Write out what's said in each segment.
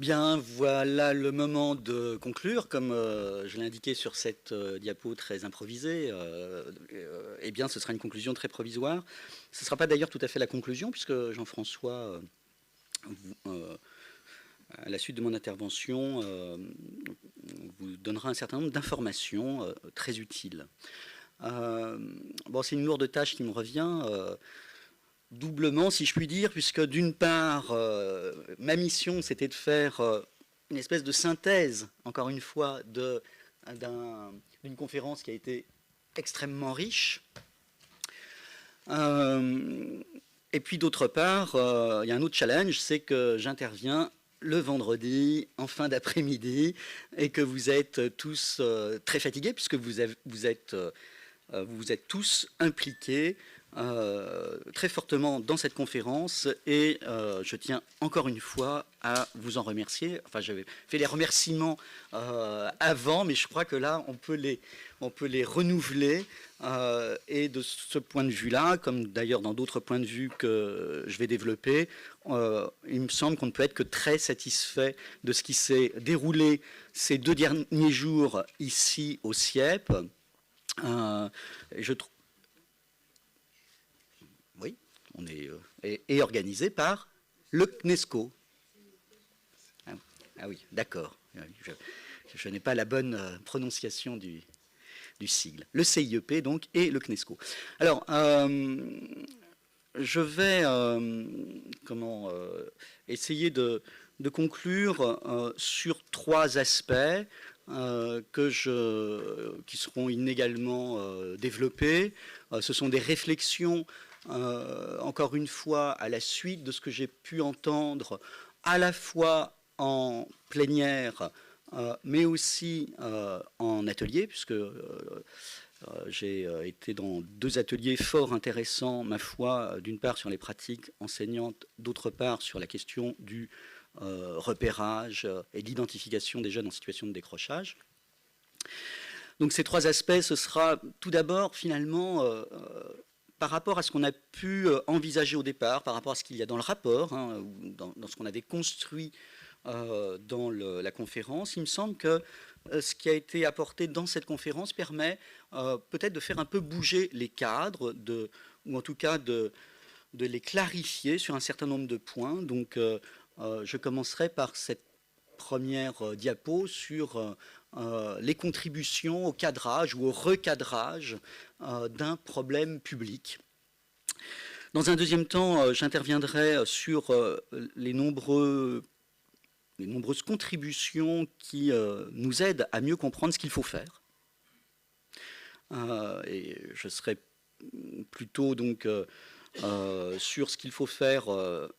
Bien, voilà le moment de conclure. Comme je l'ai indiqué sur cette diapo très improvisée, eh bien, ce sera une conclusion très provisoire. Ce ne sera pas d'ailleurs tout à fait la conclusion, puisque Jean-François, à la suite de mon intervention, vous donnera un certain nombre d'informations très utiles. Bon, c'est une lourde tâche qui me revient. Doublement, si je puis dire, puisque d'une part, ma mission, c'était de faire une espèce de synthèse, encore une fois, d'une conférence qui a été extrêmement riche. Et puis d'autre part, il y a un autre challenge, c'est que j'interviens le vendredi, en fin d'après-midi, et que vous êtes tous très fatigués, puisque vous êtes tous impliqués très fortement dans cette conférence, et je tiens encore une fois à vous en remercier. Enfin, j'avais fait les remerciements avant, mais je crois que là, on peut les renouveler. Et de ce point de vue-là, comme d'ailleurs dans d'autres points de vue que je vais développer, il me semble qu'on ne peut être que très satisfait de ce qui s'est déroulé ces 2 derniers jours ici au CIEP. Je trouve. Oui, on est organisé par le CNESCO. Ah oui, d'accord. Je n'ai pas la bonne prononciation du sigle. Le CIEP, donc, et le CNESCO. Alors, je vais essayer de conclure sur 3 aspects qui seront inégalement développés. Ce sont des réflexions, encore une fois, à la suite de ce que j'ai pu entendre à la fois en plénière, mais aussi en atelier, puisque j'ai été dans 2 ateliers fort intéressants, ma foi, d'une part sur les pratiques enseignantes, d'autre part sur la question du repérage et l'identification des jeunes en situation de décrochage. Donc ces 3 aspects, ce sera tout d'abord finalement par rapport à ce qu'on a pu envisager au départ, par rapport à ce qu'il y a dans le rapport, hein, dans ce qu'on avait construit dans la conférence. Il me semble que ce qui a été apporté dans cette conférence permet peut-être de faire un peu bouger les cadres, ou en tout cas de les clarifier sur un certain nombre de points. Donc je commencerai par cette première diapo sur les contributions au cadrage ou au recadrage d'un problème public. Dans un deuxième temps, j'interviendrai sur les nombreuses contributions qui nous aident à mieux comprendre ce qu'il faut faire. Et je serai plutôt donc sur ce qu'il faut faire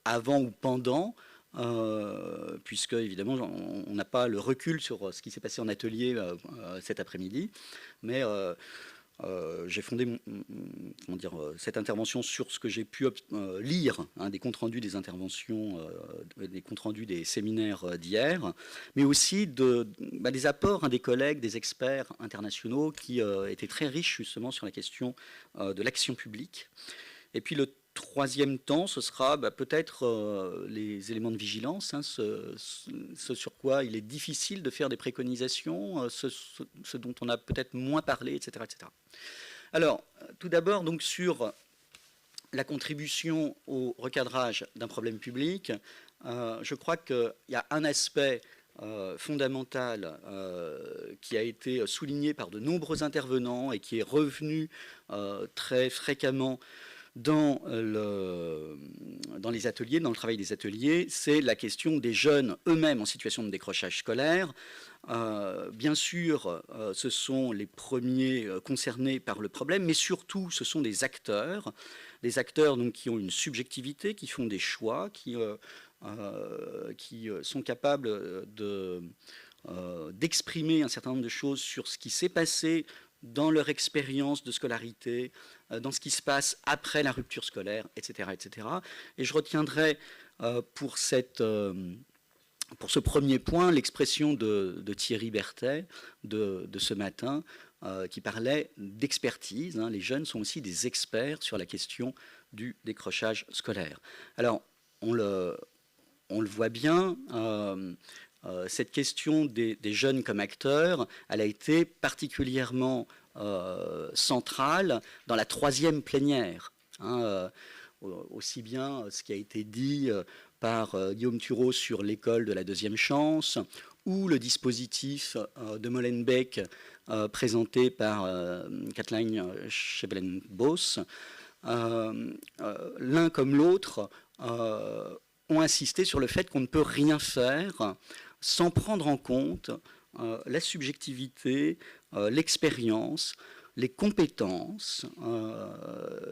avant ou pendant, puisque évidemment on n'a pas le recul sur ce qui s'est passé en atelier cet après-midi, mais j'ai fondé cette intervention sur ce que j'ai pu lire, hein, des comptes rendus des interventions, des comptes rendus des séminaires d'hier, mais aussi des apports des collègues, des experts internationaux qui étaient très riches justement sur la question de l'action publique. Et puis le troisième temps, ce sera peut-être les éléments de vigilance, hein, ce sur quoi il est difficile de faire des préconisations, ce dont on a peut-être moins parlé, etc., etc. Alors, tout d'abord, donc sur la contribution au recadrage d'un problème public, je crois qu'il y a un aspect fondamental qui a été souligné par de nombreux intervenants et qui est revenu très fréquemment dans les ateliers, dans le travail des ateliers, c'est la question des jeunes eux-mêmes en situation de décrochage scolaire. Bien sûr, ce sont les premiers concernés par le problème, mais surtout, ce sont des acteurs donc, qui ont une subjectivité, qui font des choix, qui sont capables d'exprimer un certain nombre de choses sur ce qui s'est passé dans leur expérience de scolarité, dans ce qui se passe après la rupture scolaire, etc. etc. Et je retiendrai pour ce premier point l'expression de Thierry Berthet de ce matin, qui parlait d'expertise. Hein. Les jeunes sont aussi des experts sur la question du décrochage scolaire. Alors, on le voit bien, cette question des jeunes comme acteurs, elle a été particulièrement centrale dans la 3e plénière. Aussi bien ce qui a été dit par Guillaume Thureau sur l'école de la 2e chance, ou le dispositif de Molenbeek présenté par Kathleen Schebelen-Bos. L'un comme l'autre ont insisté sur le fait qu'on ne peut rien faire sans prendre en compte la subjectivité, l'expérience, les compétences,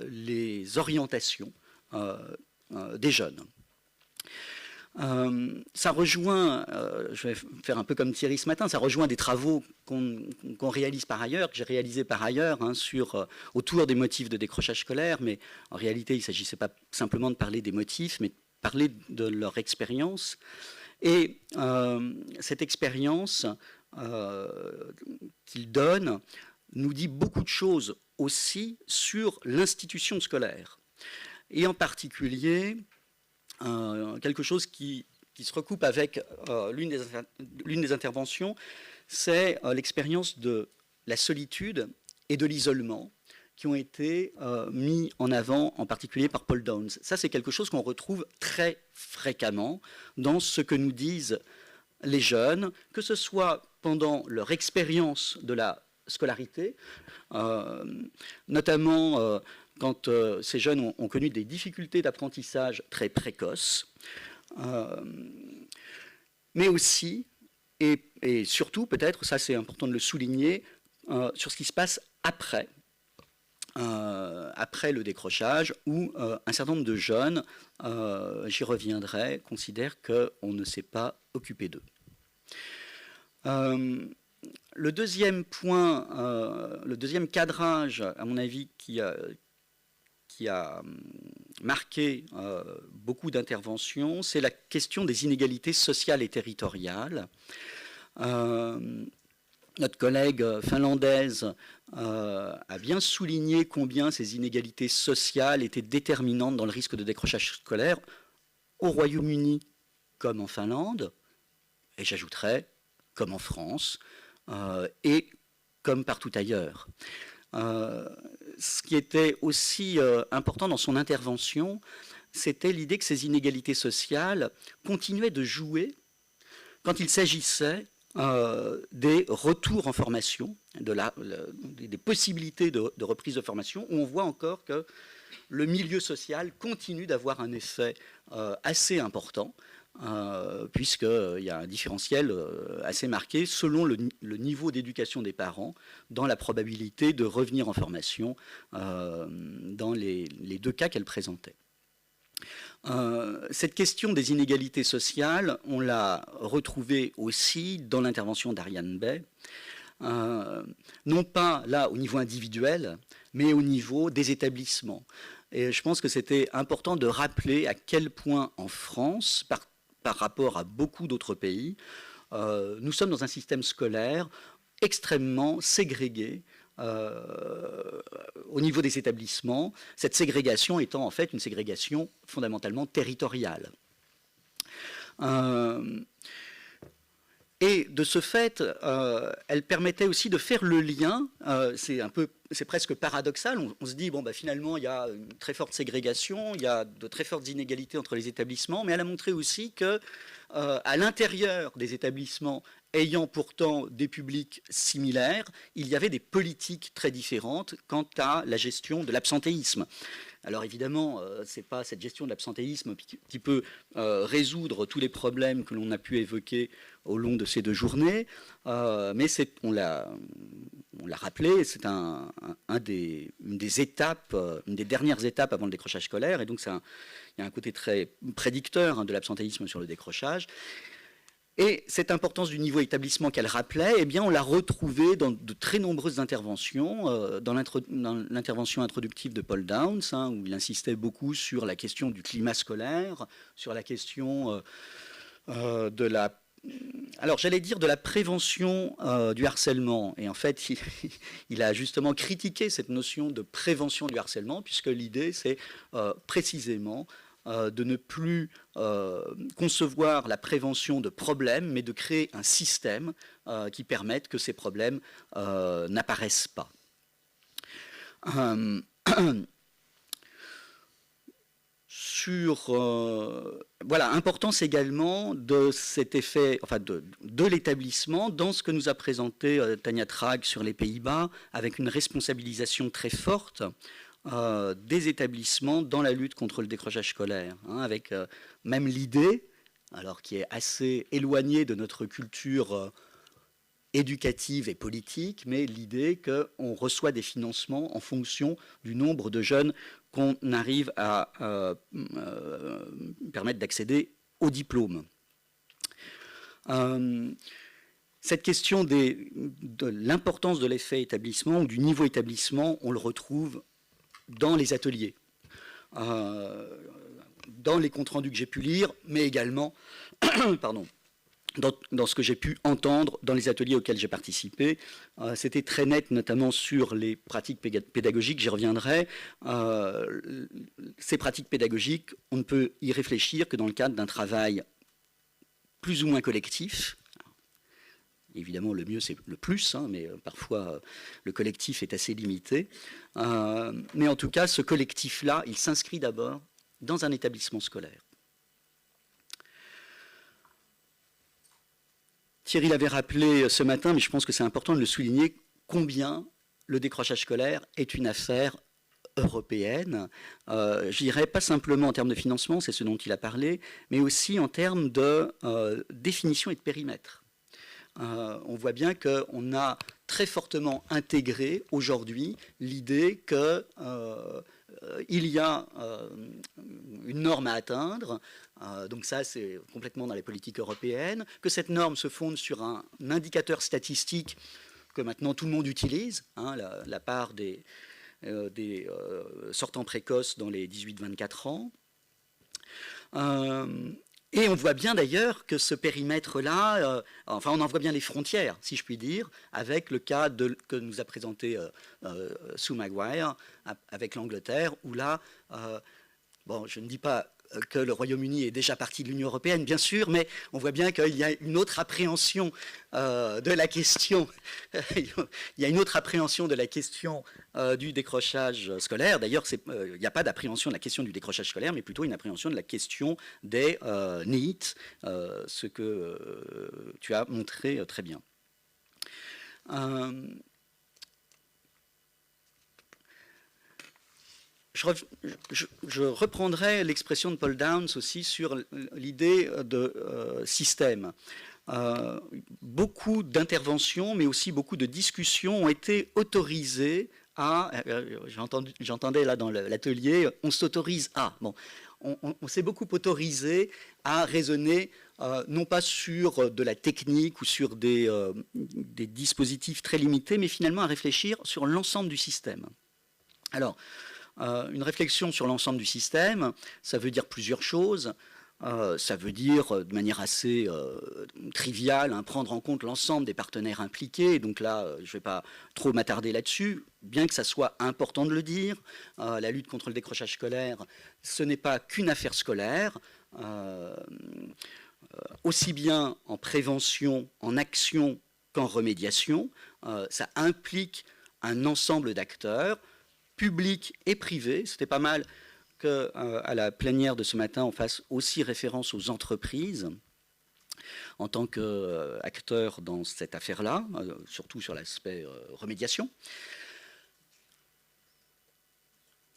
les orientations des jeunes. Ça rejoint, je vais faire un peu comme Thierry ce matin, ça rejoint des travaux qu'on réalise par ailleurs, que j'ai réalisés par ailleurs, autour des motifs de décrochage scolaire, mais en réalité il ne s'agissait pas simplement de parler des motifs, mais de parler de leur expérience. Et cette expérience qu'ils donnent nous dit beaucoup de choses aussi sur l'institution scolaire. Et en particulier, quelque chose qui se recoupe avec l'une des interventions, c'est l'expérience de la solitude et de l'isolement qui ont été mis en avant, en particulier par Paul Downs. Ça, c'est quelque chose qu'on retrouve très fréquemment dans ce que nous disent les jeunes, que ce soit pendant leur expérience de la scolarité, notamment quand ces jeunes ont connu des difficultés d'apprentissage très précoces, mais aussi, et surtout peut-être, ça c'est important de le souligner, sur ce qui se passe après le décrochage, où un certain nombre de jeunes, j'y reviendrai, considèrent qu'on ne s'est pas occupé d'eux. Le deuxième point, le deuxième cadrage, à mon avis, qui a marqué beaucoup d'interventions, c'est la question des inégalités sociales et territoriales. Notre collègue finlandaise a bien souligné combien ces inégalités sociales étaient déterminantes dans le risque de décrochage scolaire au Royaume-Uni comme en Finlande, et j'ajouterais comme en France, et comme partout ailleurs. Ce qui était aussi important dans son intervention, c'était l'idée que ces inégalités sociales continuaient de jouer quand il s'agissait des retours en formation, des possibilités de reprise de formation, où on voit encore que le milieu social continue d'avoir un effet assez important, puisqu'il y a un différentiel assez marqué selon le niveau d'éducation des parents dans la probabilité de revenir en formation dans les deux cas qu'elle présentait. Cette question des inégalités sociales, on l'a retrouvée aussi dans l'intervention d'Ariane Bay, non pas là au niveau individuel, mais au niveau des établissements. Et je pense que c'était important de rappeler à quel point en France, par rapport à beaucoup d'autres pays, nous sommes dans un système scolaire extrêmement ségrégué au niveau des établissements, cette ségrégation étant en fait une ségrégation fondamentalement territoriale. Et de ce fait, elle permettait aussi de faire le lien, c'est presque paradoxal, on se dit, bon, bah, finalement, il y a une très forte ségrégation, il y a de très fortes inégalités entre les établissements, mais elle a montré aussi que, à l'intérieur des établissements ayant pourtant des publics similaires, il y avait des politiques très différentes quant à la gestion de l'absentéisme. Alors évidemment, ce n'est pas cette gestion de l'absentéisme qui peut résoudre tous les problèmes que l'on a pu évoquer au long de ces 2 journées, mais on l'a rappelé, c'est une des étapes, une des dernières étapes avant le décrochage scolaire, et donc il y a un côté très prédicteur de l'absentéisme sur le décrochage. Et cette importance du niveau établissement qu'elle rappelait, eh bien, on l'a retrouvée dans de très nombreuses interventions, dans l'intervention introductive de Paul Downs, où il insistait beaucoup sur la question du climat scolaire, sur la question de la prévention du harcèlement. Et en fait, il a justement critiqué cette notion de prévention du harcèlement, puisque l'idée, c'est précisément de ne plus concevoir la prévention de problèmes, mais de créer un système qui permette que ces problèmes n'apparaissent pas. Voilà, importance également de cet effet, enfin de l'établissement dans ce que nous a présenté Tanja Trag sur les Pays-Bas, avec une responsabilisation très forte des établissements dans la lutte contre le décrochage scolaire, hein, avec même l'idée, alors qui est assez éloignée de notre culture éducative et politique, mais l'idée qu'on reçoit des financements en fonction du nombre de jeunes qu'on arrive à permettre d'accéder au diplôme. Cette question de l'importance de l'effet établissement ou du niveau établissement, on le retrouve dans les ateliers, dans les comptes rendus que j'ai pu lire, mais également pardon, dans ce que j'ai pu entendre dans les ateliers auxquels j'ai participé. C'était très net, notamment sur les pratiques pédagogiques, j'y reviendrai. Ces pratiques pédagogiques, on ne peut y réfléchir que dans le cadre d'un travail plus ou moins collectif. Évidemment, le mieux, c'est le plus, hein, mais parfois, le collectif est assez limité. Mais en tout cas, ce collectif-là, il s'inscrit d'abord dans un établissement scolaire. Thierry l'avait rappelé ce matin, mais je pense que c'est important de le souligner, combien le décrochage scolaire est une affaire européenne. Je dirais pas simplement en termes de financement, c'est ce dont il a parlé, mais aussi en termes de définition et de périmètre. On voit bien qu'on a très fortement intégré aujourd'hui l'idée qu'il y a une norme à atteindre, donc ça c'est complètement dans les politiques européennes, que cette norme se fonde sur un indicateur statistique que maintenant tout le monde utilise, hein, la part des sortants précoces dans les 18-24 ans. Et on voit bien d'ailleurs que ce périmètre-là, enfin on en voit bien les frontières, si je puis dire, avec le cas que nous a présenté Sue Maguire, avec l'Angleterre, où là, bon, je ne dis pas que le Royaume-Uni est déjà parti de l'Union européenne, bien sûr, mais on voit bien qu'il y a une autre appréhension de la question. Il y a une autre appréhension de la question du décrochage scolaire. D'ailleurs, il n'y a pas d'appréhension de la question du décrochage scolaire, mais plutôt une appréhension de la question des NEET, ce que tu as montré très bien. Je reprendrai l'expression de Paul Downs aussi sur l'idée de système. Beaucoup d'interventions, mais aussi beaucoup de discussions ont été autorisées à... J'entendais là dans l'atelier, on s'autorise à... Bon, on s'est beaucoup autorisé à raisonner non pas sur de la technique ou sur des dispositifs très limités, mais finalement à réfléchir sur l'ensemble du système. Alors, une réflexion sur l'ensemble du système, ça veut dire plusieurs choses. Ça veut dire, de manière assez triviale, hein, prendre en compte l'ensemble des partenaires impliqués. Donc là, je ne vais pas trop m'attarder là-dessus, bien que ça soit important de le dire. La lutte contre le décrochage scolaire, ce n'est pas qu'une affaire scolaire. Aussi bien en prévention, en action qu'en remédiation. Ça implique un ensemble d'acteurs, public et privé. C'était pas mal qu'à la plénière de ce matin, on fasse aussi référence aux entreprises en tant qu'acteurs dans cette affaire-là, surtout sur l'aspect remédiation.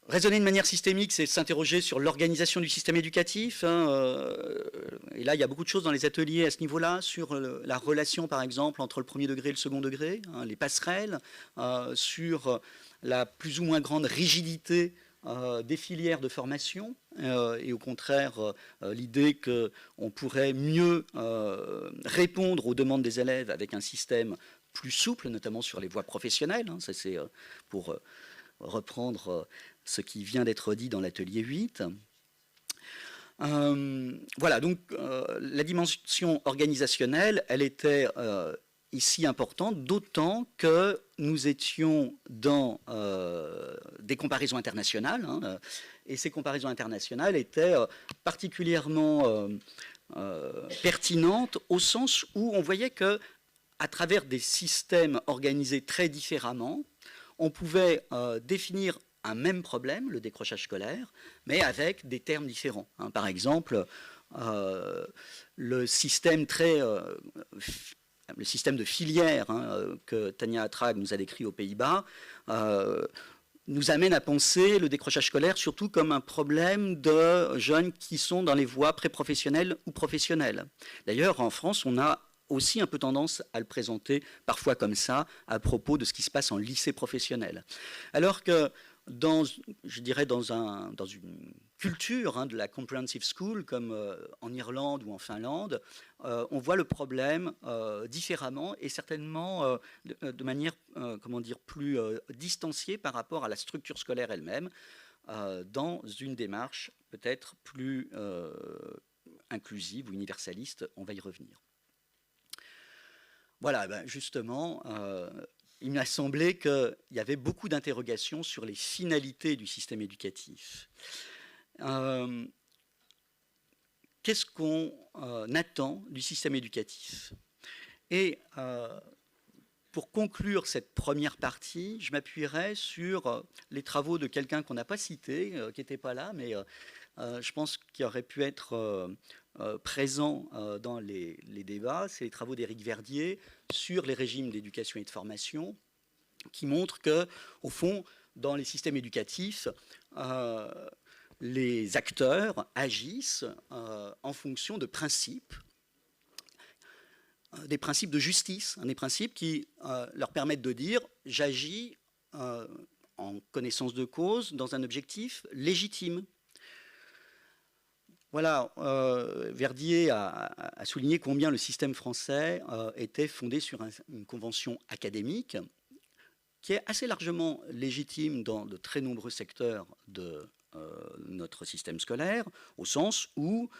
Raisonner de manière systémique, c'est s'interroger sur l'organisation du système éducatif. Et là, il y a beaucoup de choses dans les ateliers à ce niveau-là, sur la relation, par exemple, entre le premier degré et le second degré, hein, les passerelles, sur la plus ou moins grande rigidité des filières de formation, et au contraire, l'idée qu'on pourrait mieux répondre aux demandes des élèves avec un système plus souple, notamment sur les voies professionnelles. Hein, ça, c'est pour reprendre ce qui vient d'être dit dans l'atelier 8. Voilà, donc la dimension organisationnelle, elle était ici importante, d'autant que nous étions dans des comparaisons internationales, hein, et ces comparaisons internationales étaient particulièrement pertinentes au sens où on voyait que, à travers des systèmes organisés très différemment, on pouvait définir un même problème, le décrochage scolaire, mais avec des termes différents. Hein. Par exemple, le système de filière, hein, que Tania Atrag nous a décrit aux Pays-Bas nous amène à penser le décrochage scolaire surtout comme un problème de jeunes qui sont dans les voies préprofessionnelles ou professionnelles. D'ailleurs, en France, on a aussi un peu tendance à le présenter parfois comme ça à propos de ce qui se passe en lycée professionnel. Alors que je dirais dans une culture, hein, de la comprehensive school, comme en Irlande ou en Finlande, on voit le problème différemment et certainement de manière comment dire, plus distanciée par rapport à la structure scolaire elle-même, dans une démarche peut-être plus inclusive ou universaliste. On va y revenir. Voilà, ben justement, il m'a semblé qu'il y avait beaucoup d'interrogations sur les finalités du système éducatif. Qu'est-ce qu'on attend du système éducatif? Et pour conclure cette première partie, je m'appuierai sur les travaux de quelqu'un qu'on n'a pas cité, qui n'était pas là, mais je pense qu'il aurait pu être présent dans les débats. C'est les travaux d'Éric Verdier sur les régimes d'éducation et de formation, qui montrent que, au fond, dans les systèmes éducatifs, les acteurs agissent en fonction de principes, des principes de justice, des principes qui leur permettent de dire « j'agis en connaissance de cause dans un objectif légitime ». Voilà, Verdier a souligné combien le système français était fondé sur une convention académique qui est assez largement légitime dans de très nombreux secteurs de notre système scolaire, au sens où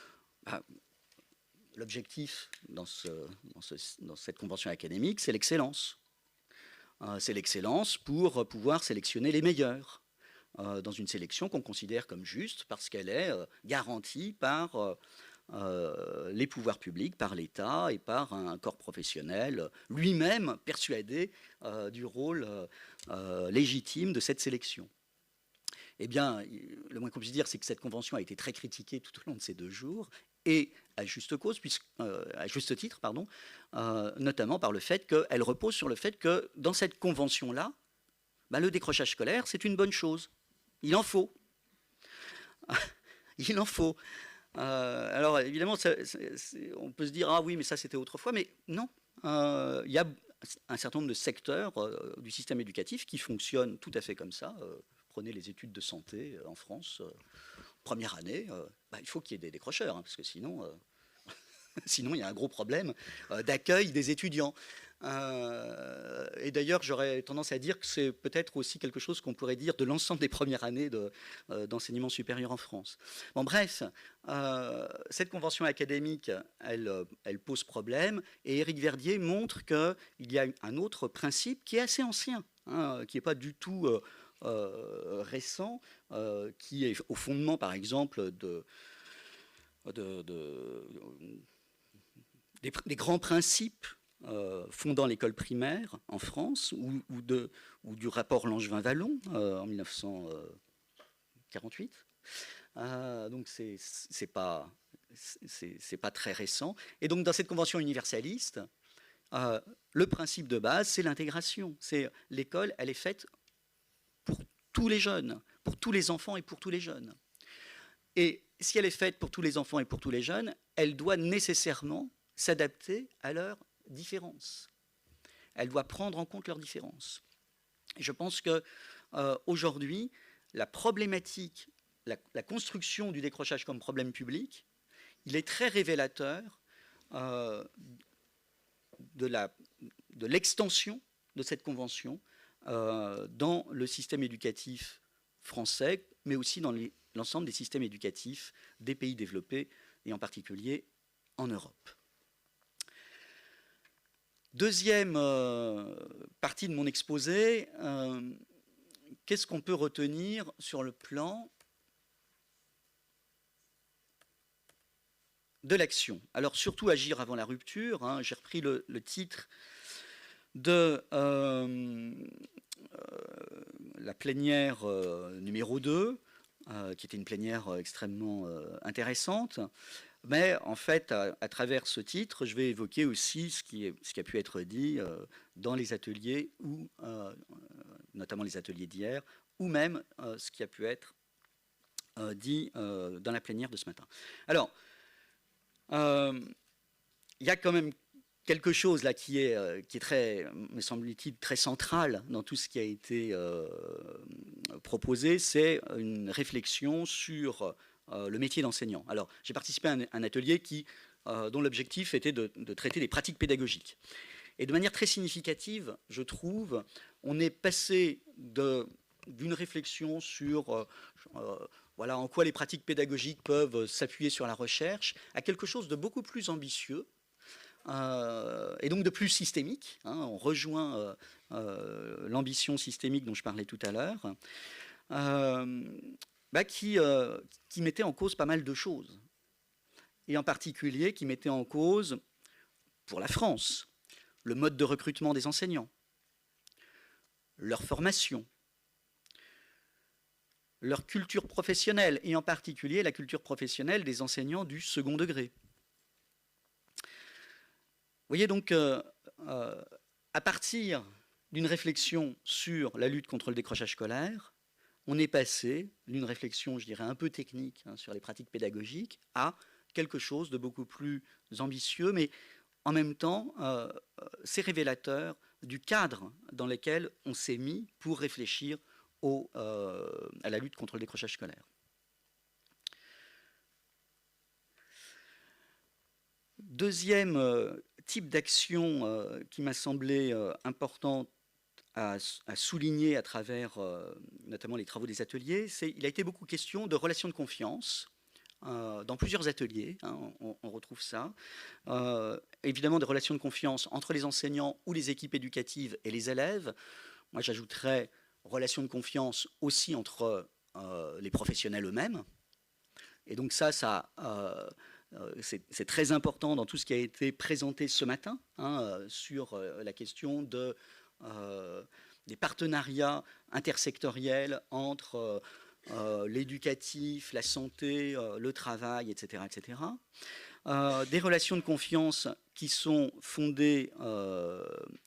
l'objectif dans cette convention académique, c'est l'excellence. C'est l'excellence pour pouvoir sélectionner les meilleurs dans une sélection qu'on considère comme juste parce qu'elle est garantie par les pouvoirs publics, par l'État et par un corps professionnel lui-même persuadé du rôle légitime de cette sélection. Eh bien, le moins qu'on puisse dire, c'est que cette convention a été très critiquée tout au long de ces 2 jours, et à juste cause, à juste titre, pardon, notamment par le fait qu'elle repose sur le fait que dans cette convention-là, le décrochage scolaire, c'est une bonne chose. Il en faut. Il en faut. Alors, évidemment, on peut se dire, ah oui, mais ça, c'était autrefois, mais non. Il y a un certain nombre de secteurs du système éducatif qui fonctionnent tout à fait comme ça. Prenez les études de santé en France, première année, il faut qu'il y ait des décrocheurs, hein, parce que sinon, sinon il y a un gros problème d'accueil des étudiants. Et d'ailleurs, j'aurais tendance à dire que c'est peut-être aussi quelque chose qu'on pourrait dire de l'ensemble des premières années d'enseignement supérieur en France. Bon, bref, cette convention académique, elle pose problème, et Éric Verdier montre qu'il y a un autre principe qui est assez ancien, hein, qui n'est pas du tout récent, qui est au fondement, par exemple, des grands principes fondant l'école primaire en France, ou du rapport Langevin-Vallon en 1948. Donc c'est pas très récent. Et donc dans cette convention universaliste, le principe de base, c'est l'intégration. C'est l'école, elle est faite pour tous les jeunes, pour tous les enfants et pour tous les jeunes. Et si elle est faite pour tous les enfants et pour tous les jeunes, elle doit nécessairement s'adapter à leurs différences. Elle doit prendre en compte leurs différences. Et je pense qu'aujourd'hui, la problématique, la construction du décrochage comme problème public, il est très révélateur de l'extension de cette convention dans le système éducatif français, mais aussi dans l'ensemble des systèmes éducatifs des pays développés, et en particulier en Europe. Deuxième partie de mon exposé, qu'est-ce qu'on peut retenir sur le plan de l'action? Alors surtout agir avant la rupture, hein, j'ai repris le titre de la plénière numéro 2, qui était une plénière extrêmement intéressante. Mais en fait, à travers ce titre, je vais évoquer aussi ce qui a pu être dit dans les ateliers, ou notamment les ateliers d'hier, ou même ce qui a pu être dit dans la plénière de ce matin. Alors, il y a quand même quelque chose là qui est très, me semble-t-il, très central dans tout ce qui a été proposé, c'est une réflexion sur le métier d'enseignant. Alors, j'ai participé à un atelier dont l'objectif était de traiter des pratiques pédagogiques. Et de manière très significative, je trouve, on est passé d'une réflexion sur voilà, en quoi les pratiques pédagogiques peuvent s'appuyer sur la recherche, à quelque chose de beaucoup plus ambitieux, et donc de plus systémique. Hein, on rejoint l'ambition systémique dont je parlais tout à l'heure, qui mettait en cause pas mal de choses. Et en particulier qui mettait en cause, pour la France, le mode de recrutement des enseignants, leur formation, leur culture professionnelle, et en particulier la culture professionnelle des enseignants du second degré. Vous voyez donc, à partir d'une réflexion sur la lutte contre le décrochage scolaire, on est passé d'une réflexion, je dirais, un peu technique hein, sur les pratiques pédagogiques à quelque chose de beaucoup plus ambitieux, mais en même temps, c'est révélateur du cadre dans lequel on s'est mis pour réfléchir à la lutte contre le décrochage scolaire. Deuxième type d'action qui m'a semblé important à souligner à travers notamment les travaux des ateliers, il a été beaucoup question de relations de confiance dans plusieurs ateliers, hein, on retrouve ça. Évidemment des relations de confiance entre les enseignants ou les équipes éducatives et les élèves. Moi j'ajouterais relations de confiance aussi entre les professionnels eux-mêmes. Et donc ça c'est très important dans tout ce qui a été présenté ce matin hein, sur la question des partenariats intersectoriels entre l'éducatif, la santé, le travail, etc. etc. Des relations de confiance qui sont fondées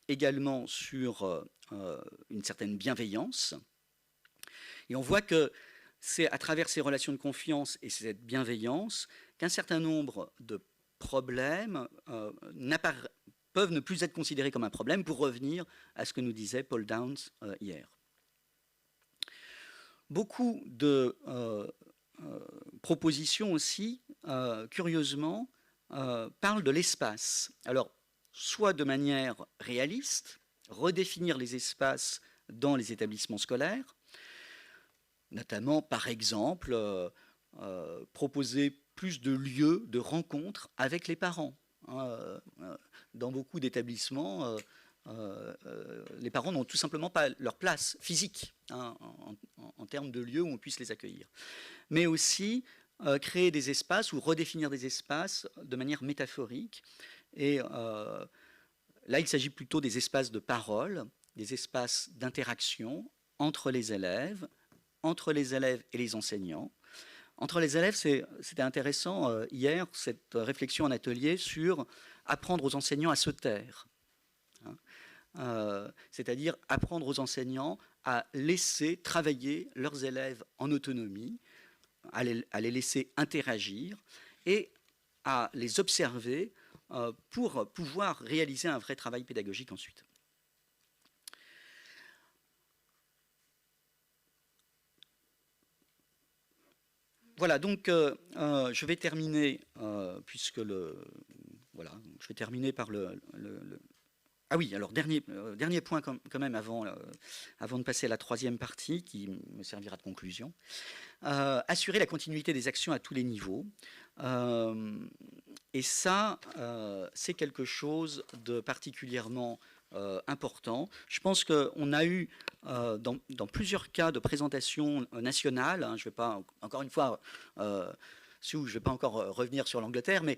également sur une certaine bienveillance. Et on voit que c'est à travers ces relations de confiance et cette bienveillance qu'un certain nombre de problèmes peuvent ne plus être considérés comme un problème, pour revenir à ce que nous disait Paul Downs hier. Beaucoup de propositions aussi, curieusement, parlent de l'espace. Alors, soit de manière réaliste, redéfinir les espaces dans les établissements scolaires, notamment, par exemple, proposer plus de lieux de rencontres avec les parents. Dans beaucoup d'établissements, les parents n'ont tout simplement pas leur place physique hein, en termes de lieux où on puisse les accueillir. Mais aussi créer des espaces ou redéfinir des espaces de manière métaphorique. Et là, il s'agit plutôt des espaces de parole, des espaces d'interaction entre les élèves et les enseignants. Entre les élèves, c'était intéressant hier, cette réflexion en atelier sur apprendre aux enseignants à se taire. C'est-à-dire apprendre aux enseignants à laisser travailler leurs élèves en autonomie, à les laisser interagir et à les observer pour pouvoir réaliser un vrai travail pédagogique ensuite. Voilà, donc je vais terminer, puisque voilà, je vais terminer par Ah oui, alors dernier point quand même avant de passer à la troisième partie, qui me servira de conclusion. Assurer la continuité des actions à tous les niveaux. Et ça, c'est quelque chose de particulièrement important. Je pense qu'on a eu, dans plusieurs cas de présentation nationale, hein, je ne vais pas, encore une fois, je ne vais pas encore revenir sur l'Angleterre, mais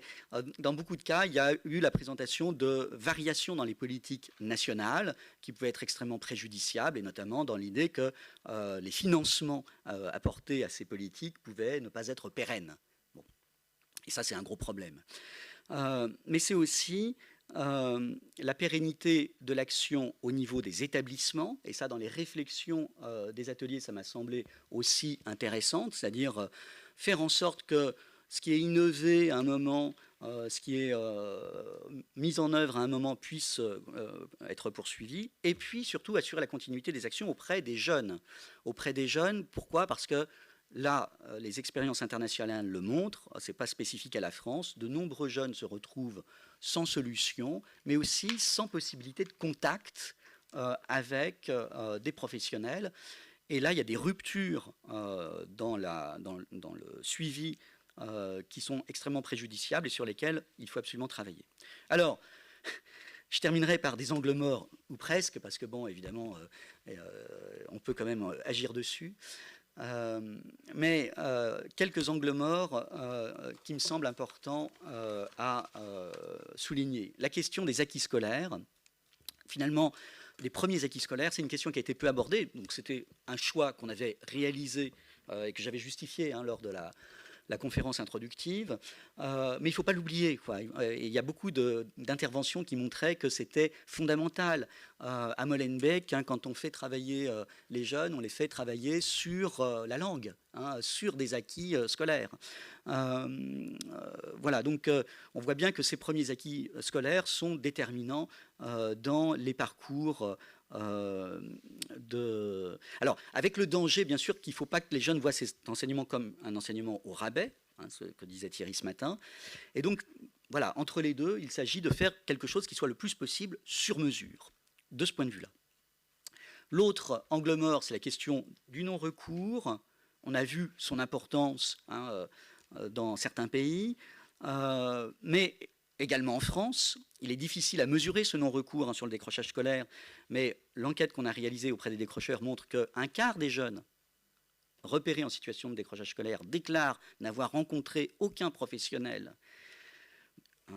dans beaucoup de cas, il y a eu la présentation de variations dans les politiques nationales qui pouvaient être extrêmement préjudiciables, et notamment dans l'idée que les financements apportés à ces politiques pouvaient ne pas être pérennes. Bon. Et ça, c'est un gros problème. Mais c'est aussi la pérennité de l'action au niveau des établissements, et ça, dans les réflexions des ateliers, ça m'a semblé aussi intéressant, c'est-à-dire faire en sorte que ce qui est innové à un moment, ce qui est mis en œuvre à un moment puisse être poursuivi, et puis surtout assurer la continuité des actions auprès des jeunes. Auprès des jeunes, pourquoi ? Parce que là, les expériences internationales le montrent, ce n'est pas spécifique à la France, de nombreux jeunes se retrouvent sans solution, mais aussi sans possibilité de contact avec des professionnels. Et là, il y a des ruptures dans le suivi qui sont extrêmement préjudiciables et sur lesquelles il faut absolument travailler. Alors, je terminerai par des angles morts, ou presque, parce que, bon, évidemment, on peut quand même agir dessus. Mais quelques angles morts qui me semblent importants à souligner. La question des acquis scolaires. Finalement, les premiers acquis scolaires, c'est une question qui a été peu abordée. Donc c'était un choix qu'on avait réalisé et que j'avais justifié lors de la conférence introductive. Mais il ne faut pas l'oublier. Il y a beaucoup d'interventions qui montraient que c'était fondamental. À Molenbeek, quand on fait travailler les jeunes, on les fait travailler sur la langue, sur des acquis scolaires. Voilà, donc on voit bien que ces premiers acquis scolaires sont déterminants dans les parcours Alors, avec le danger, bien sûr, qu'il ne faut pas que les jeunes voient cet enseignement comme un enseignement au rabais, ce que disait Thierry ce matin. Et donc, voilà, entre les deux, il s'agit de faire quelque chose qui soit le plus possible sur mesure, de ce point de vue-là. L'autre angle mort, c'est la question du non-recours. On a vu son importance dans certains pays, mais également en France. Il est difficile à mesurer ce non-recours sur le décrochage scolaire, mais l'enquête qu'on a réalisée auprès des décrocheurs montre qu'un quart des jeunes repérés en situation de décrochage scolaire déclarent n'avoir rencontré aucun professionnel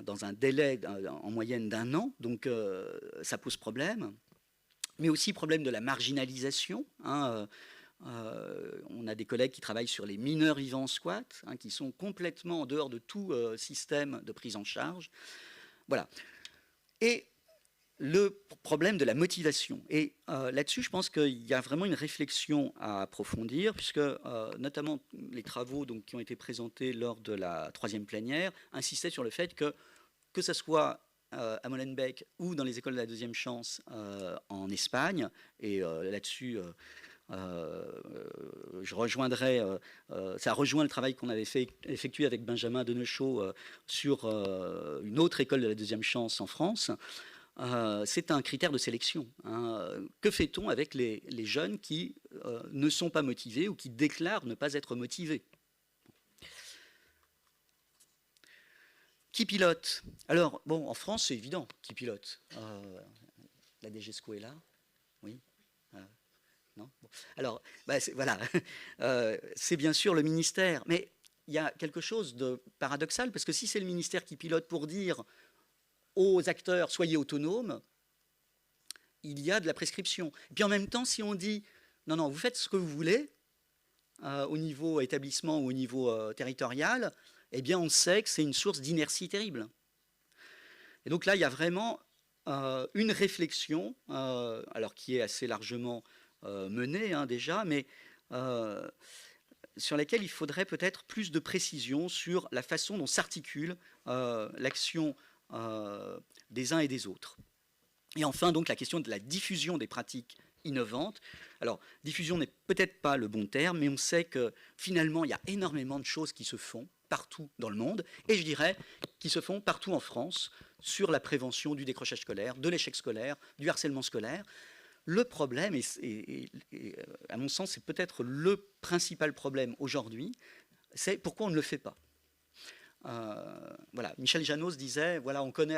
dans un délai en moyenne d'1 an, donc ça pose problème. Mais aussi problème de la marginalisation. On a des collègues qui travaillent sur les mineurs vivant en squat, qui sont complètement en dehors de tout système de prise en charge. Voilà. Et le problème de la motivation. Et là-dessus, je pense qu'il y a vraiment une réflexion à approfondir, puisque notamment les travaux qui ont été présentés lors de la 3e plénière insistaient sur le fait que ce soit à Molenbeek ou dans les écoles de la 2e chance en Espagne, et là-dessus, je rejoindrai, ça rejoint le travail qu'on avait effectué avec Benjamin Deneuchot sur une autre école de la 2e chance en France. C'est un critère de sélection. Que fait-on avec les jeunes qui ne sont pas motivés ou qui déclarent ne pas être motivés ? Qui pilote ? Alors, bon, en France, c'est évident, qui pilote. La DGESCO est là ? Oui. Non ? Bon. Alors, voilà, c'est bien sûr le ministère, mais il y a quelque chose de paradoxal, parce que si c'est le ministère qui pilote pour dire aux acteurs, soyez autonomes, il y a de la prescription. Et puis en même temps, si on dit, non, non, vous faites ce que vous voulez, au niveau établissement ou au niveau territorial, eh bien on sait que c'est une source d'inertie terrible. Et donc là, il y a vraiment une réflexion, alors qui est assez largement menée déjà, mais sur laquelle il faudrait peut-être plus de précision sur la façon dont s'articule l'action des uns et des autres. Et enfin, donc, la question de la diffusion des pratiques innovantes. Alors, diffusion n'est peut-être pas le bon terme, mais on sait que finalement, il y a énormément de choses qui se font partout dans le monde, et je dirais qui se font partout en France sur la prévention du décrochage scolaire, de l'échec scolaire, du harcèlement scolaire. Le problème, et à mon sens, c'est peut-être le principal problème aujourd'hui, c'est pourquoi on ne le fait pas. voilà, Michel Janos disait, voilà, on sait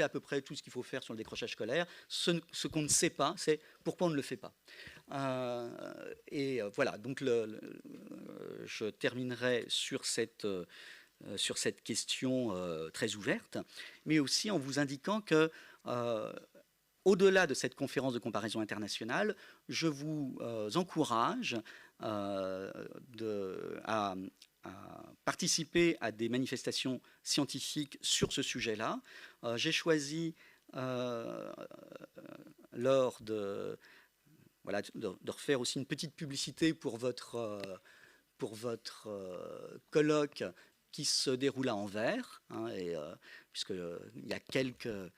à peu près tout ce qu'il faut faire sur le décrochage scolaire. Ce qu'on ne sait pas, c'est pourquoi on ne le fait pas. Voilà, donc je terminerai sur cette question très ouverte, mais aussi en vous indiquant que au-delà de cette conférence de comparaison internationale, je vous encourage à participer à des manifestations scientifiques sur ce sujet-là. J'ai choisi lors de refaire aussi une petite publicité pour votre colloque qui se déroule à Anvers, hein, puisqu'il y a quelques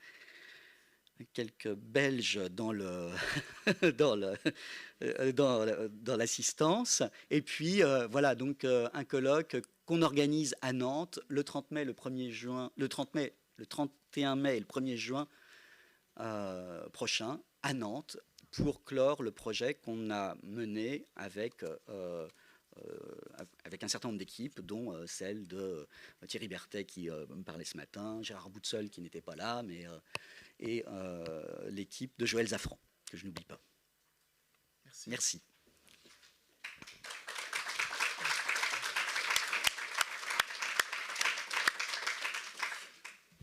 Belges dans l'assistance. Et puis, voilà, donc un colloque qu'on organise à Nantes le 30 mai, le 1er juin, le 31 mai et le 1er juin prochain à Nantes pour clore le projet qu'on a mené avec un certain nombre d'équipes, dont celle de Thierry Berthet qui me parlait ce matin, Gérard Boutseul qui n'était pas là, et l'équipe de Joël Zafran, que je n'oublie pas. Merci.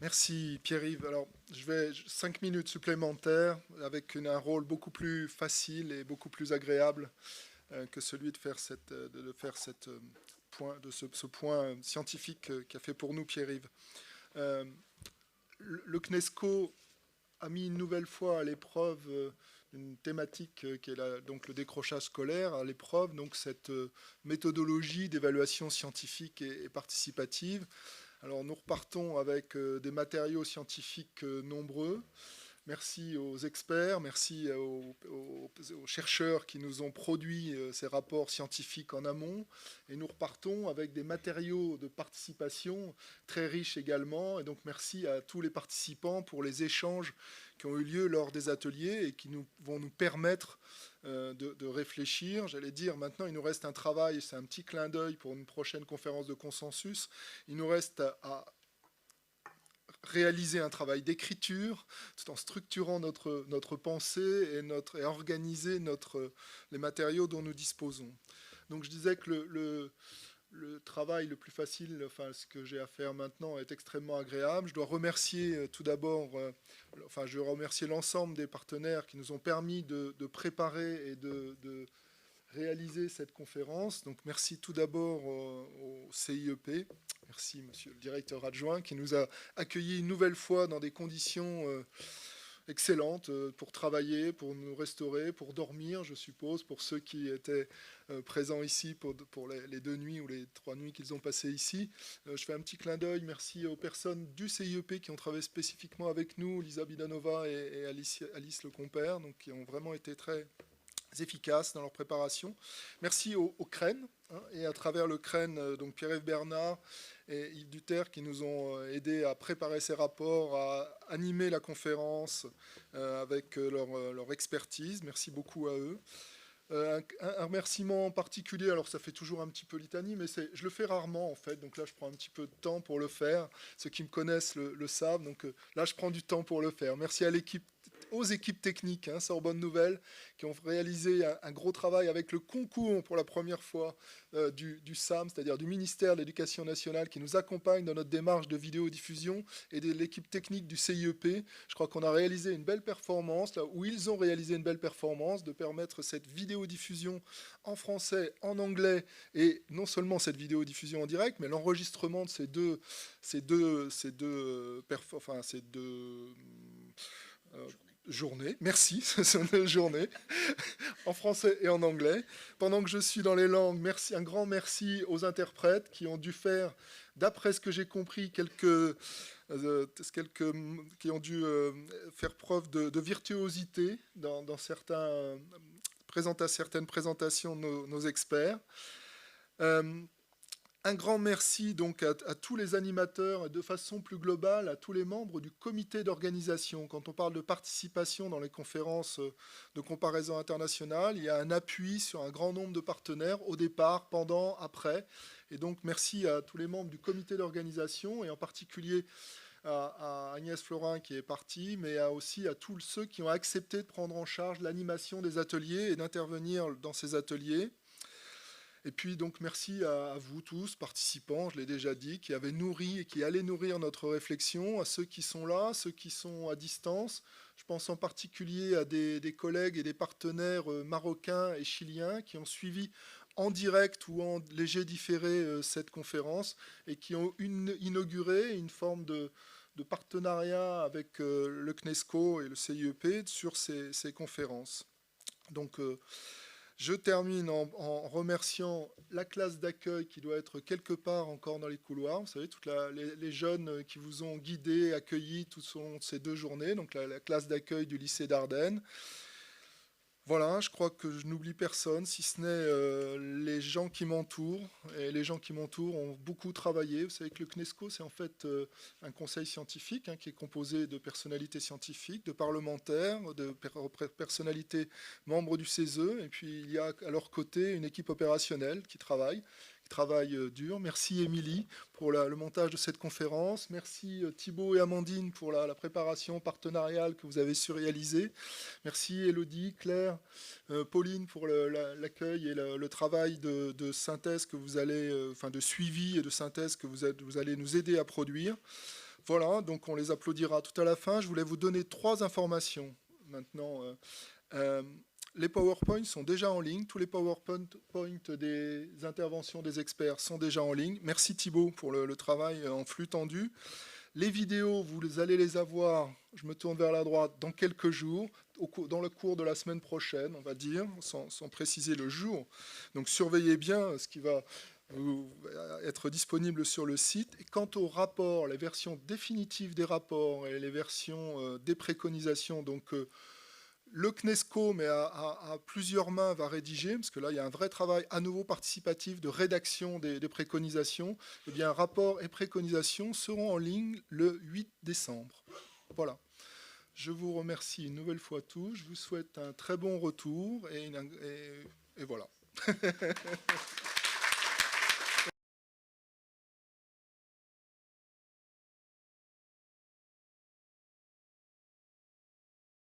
Merci Pierre-Yves. Alors, je vais 5 minutes supplémentaires avec un rôle beaucoup plus facile et beaucoup plus agréable que celui de faire ce point scientifique qu'a fait pour nous Pierre-Yves. Le CNESCO a mis une nouvelle fois à l'épreuve une thématique qui est donc le décrochage scolaire, à l'épreuve donc cette méthodologie d'évaluation scientifique et participative. Alors nous repartons avec des matériaux scientifiques nombreux. Merci aux experts, merci aux chercheurs qui nous ont produit ces rapports scientifiques en amont. Et nous repartons avec des matériaux de participation très riches également. Et donc merci à tous les participants pour les échanges qui ont eu lieu lors des ateliers et qui vont nous permettre de réfléchir. J'allais dire, maintenant, il nous reste un travail, c'est un petit clin d'œil pour une prochaine conférence de consensus. Il nous reste à réaliser un travail d'écriture tout en structurant notre pensée et organiser les matériaux dont nous disposons. Donc je disais que le travail le plus facile, enfin ce que j'ai à faire maintenant est extrêmement agréable. Je dois remercier tout d'abord, je dois remercier l'ensemble des partenaires qui nous ont permis de préparer et de réaliser cette conférence. Donc merci tout d'abord au CIEP. Merci, monsieur le directeur adjoint, qui nous a accueillis une nouvelle fois dans des conditions excellentes pour travailler, pour nous restaurer, pour dormir, je suppose, pour ceux qui étaient présents ici pour les 2 nuits ou les 3 nuits qu'ils ont passées ici. Je fais un petit clin d'œil. Merci aux personnes du CIEP qui ont travaillé spécifiquement avec nous, Lisa Bidanova et Alice Lecompère, donc qui ont vraiment été très efficaces dans leur préparation. Merci au CREN, et à travers le CREN, donc Pierre-Yves Bernard et Yves Duterre qui nous ont aidés à préparer ces rapports, à animer la conférence avec leur expertise. Merci beaucoup à eux. Un remerciement particulier, alors ça fait toujours un petit peu litanie, mais je le fais rarement en fait, donc là je prends un petit peu de temps pour le faire. Ceux qui me connaissent le savent, donc là je prends du temps pour le faire. Merci aux équipes techniques, Sorbonne Nouvelle, qui ont réalisé un gros travail avec le concours pour la première fois du SAM, c'est-à-dire du ministère de l'Éducation nationale, qui nous accompagne dans notre démarche de vidéodiffusion, et de l'équipe technique du CIEP. Je crois qu'on a réalisé une belle performance, là où ils ont réalisé une belle performance, de permettre cette vidéodiffusion en français, en anglais, et non seulement cette vidéodiffusion en direct, mais l'enregistrement de ces deux journée, merci, ce sont des journées, en français et en anglais. Pendant que je suis dans les langues, un grand merci aux interprètes qui ont dû faire, d'après ce que j'ai compris, qui ont dû faire preuve de virtuosité dans certaines présentations de nos experts. Un grand merci donc à tous les animateurs et de façon plus globale à tous les membres du comité d'organisation. Quand on parle de participation dans les conférences de comparaison internationale, il y a un appui sur un grand nombre de partenaires au départ, pendant, après. Et donc, merci à tous les membres du comité d'organisation, et en particulier à Agnès Florin qui est partie, mais aussi à tous ceux qui ont accepté de prendre en charge l'animation des ateliers et d'intervenir dans ces ateliers. Et puis donc merci à vous tous, participants, je l'ai déjà dit, qui avaient nourri et qui allaient nourrir notre réflexion, à ceux qui sont là, ceux qui sont à distance. Je pense en particulier à des collègues et des partenaires marocains et chiliens qui ont suivi en direct ou en léger différé cette conférence et qui ont inauguré une forme de partenariat avec le CNESCO et le CIEP sur ces conférences. Donc, je termine en remerciant la classe d'accueil qui doit être quelque part encore dans les couloirs. Vous savez, les jeunes qui vous ont guidés, accueillis tout au long de ces 2 journées, donc la classe d'accueil du lycée d'Ardennes. Voilà, je crois que je n'oublie personne, si ce n'est les gens qui m'entourent. Et les gens qui m'entourent ont beaucoup travaillé. Vous savez que le CNESCO, c'est en fait un conseil scientifique qui est composé de personnalités scientifiques, de parlementaires, de personnalités membres du CESE. Et puis, il y a à leur côté une équipe opérationnelle qui travaille dur. Merci Émilie pour le montage de cette conférence. Merci Thibaut et Amandine pour la préparation partenariale que vous avez su réaliser. Merci Élodie, Claire, Pauline pour l'accueil et le travail de synthèse que vous allez, de suivi et de synthèse que vous allez nous aider à produire. Voilà, donc on les applaudira tout à la fin. Je voulais vous donner 3 informations maintenant. Les PowerPoints sont déjà en ligne. Tous les PowerPoints des interventions des experts sont déjà en ligne. Merci Thibaut pour le travail en flux tendu. Les vidéos, vous allez les avoir, je me tourne vers la droite, dans quelques jours, dans le cours de la semaine prochaine, on va dire, sans préciser le jour. Donc surveillez bien ce qui va être disponible sur le site. Et quant aux rapports, les versions définitives des rapports et les versions des préconisations, donc le CNESCO, mais à plusieurs mains, va rédiger, parce que là, il y a un vrai travail à nouveau participatif de rédaction des préconisations. Eh bien, rapport et préconisations seront en ligne le 8 décembre. Voilà. Je vous remercie une nouvelle fois tous. Je vous souhaite un très bon retour et voilà.